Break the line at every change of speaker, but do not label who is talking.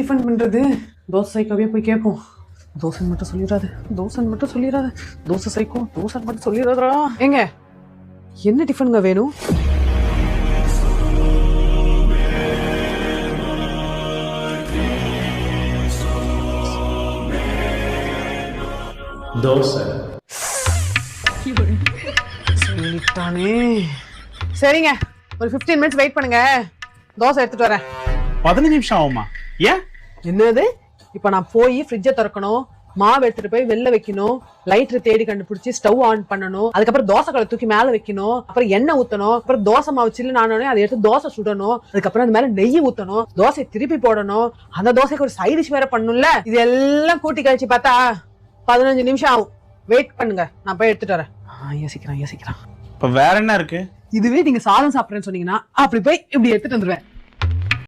Tiffin பண்றது? தோசை சைக்கோவே போய் கேட்போம். தோசை மட்டும் சொல்லிடாது, தோசை சைக்கோ, தோசை மட்டும் சொல்லிடாதா. ஏங்க, என்ன டிஃபனுங்க வேணும்?
தோசை.
சொல்லிட்டானே. சரிங்க, ஒரு 15 மினிட்ஸ் வெயிட் பண்ணுங்க, தோசை எடுத்துட்டு வரேன்.
15 நிமிஷம் ஆகுமா? ஏன்?
என்னது? இப்ப நான் போய் ஃப்ரிட்ஜை திறக்கணும், மாவு எடுத்துட்டு போய் வெளில வைக்கணும், லைட்டர் தேடி கண்டுபிடிச்சு ஸ்டவ் ஆன் பண்ணணும், அதுக்கப்புறம் தோசை கல்லை தூக்கி மேல வைக்கணும், அப்புறம் எண்ணெய் ஊத்தணும், அப்புறம் தோசை மாவு சில்லுன்னு ஆனோடனே அதை எடுத்து தோசை சுடணும், அதுக்கப்புறம் அது மேல நெய் ஊத்தணும், தோசை திருப்பி போடணும், அந்த தோசைக்கு ஒரு சைட் டிஷ் வேற பண்ணணும்ல. இது எல்லாம் கூட்டி கழிச்சு பார்த்தா 15 நிமிஷம் ஆகும். வெயிட் பண்ணுங்க, நான் போய் எடுத்துட்டு வரேன். யோசிக்கிறேன்.
இப்ப வேற என்ன இருக்கு?
இதுவே நீங்க சாதம் சாப்பிடுறேன்னு சொன்னீங்கன்னா அப்படி போய் இப்படி எடுத்துட்டு வந்துருவேன்.